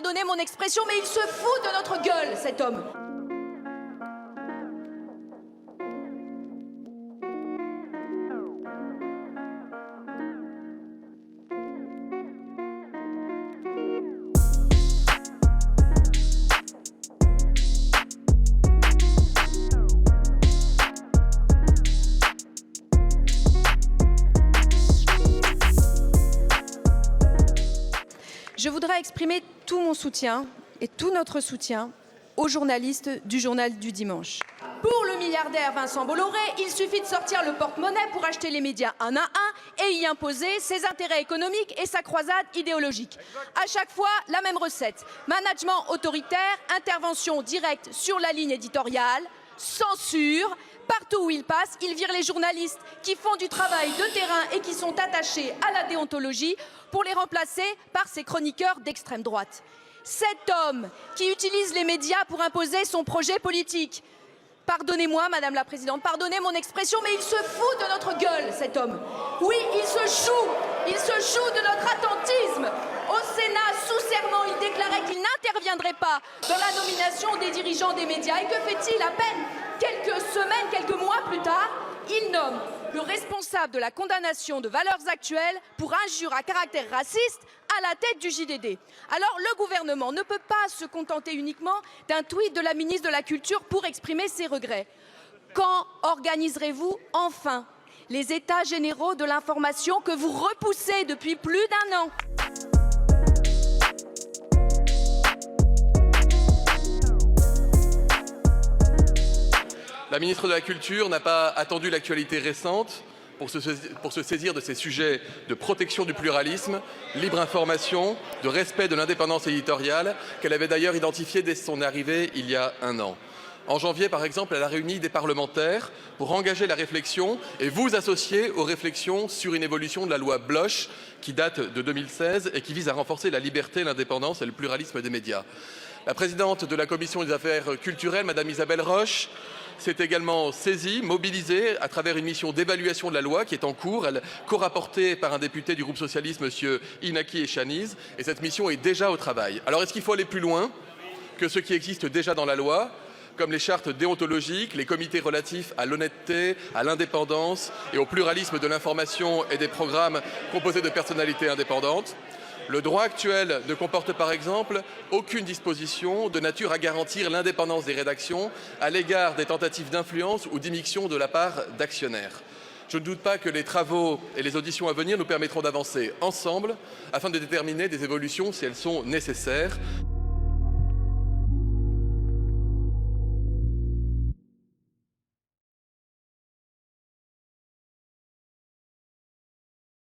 pardonnez mon expression, mais il se fout de notre gueule, cet homme. Je voudrais exprimer tout mon soutien et tout notre soutien aux journalistes du Journal du Dimanche. Pour le milliardaire Vincent Bolloré, il suffit de sortir le porte-monnaie pour acheter les médias un à un et y imposer ses intérêts économiques et sa croisade idéologique. À chaque fois, la même recette. Management autoritaire, intervention directe sur la ligne éditoriale, censure. Partout où il passe, il vire les journalistes qui font du travail de terrain et qui sont attachés à la déontologie pour les remplacer par ces chroniqueurs d'extrême droite. Cet homme qui utilise les médias pour imposer son projet politique. Pardonnez-moi, Madame la Présidente, pardonnez mon expression, mais il se fout de notre gueule, cet homme. Oui, il se joue de notre attentisme. Au Sénat, sous serment, il déclarait qu'il n'interviendrait pas dans la nomination des dirigeants des médias. Et que fait-il à peine quelques semaines, quelques mois plus tard, il nomme le responsable de la condamnation de Valeurs Actuelles pour injure à caractère raciste à la tête du JDD. Alors le gouvernement ne peut pas se contenter uniquement d'un tweet de la ministre de la Culture pour exprimer ses regrets. Quand organiserez-vous enfin les états généraux de l'information que vous repoussez depuis plus d'1 an ? La ministre de la Culture n'a pas attendu l'actualité récente pour se saisir de ces sujets de protection du pluralisme, libre information, de respect de l'indépendance éditoriale, qu'elle avait d'ailleurs identifié dès son arrivée il y a 1 an. En janvier, par exemple, elle a réuni des parlementaires pour engager la réflexion et vous associer aux réflexions sur une évolution de la loi Bloch qui date de 2016 et qui vise à renforcer la liberté, l'indépendance et le pluralisme des médias. La présidente de la Commission des affaires culturelles, Madame Isabelle Roche, s'est également saisie, mobilisée à travers une mission d'évaluation de la loi qui est en cours, elle co-rapportée par un député du groupe socialiste, Monsieur Inaki Echaniz, et cette mission est déjà au travail. Alors est-ce qu'il faut aller plus loin que ce qui existe déjà dans la loi, comme les chartes déontologiques, les comités relatifs à l'honnêteté, à l'indépendance et au pluralisme de l'information et des programmes composés de personnalités indépendantes ? Le droit actuel ne comporte par exemple aucune disposition de nature à garantir l'indépendance des rédactions à l'égard des tentatives d'influence ou d'immixtion de la part d'actionnaires. Je ne doute pas que les travaux et les auditions à venir nous permettront d'avancer ensemble afin de déterminer des évolutions si elles sont nécessaires.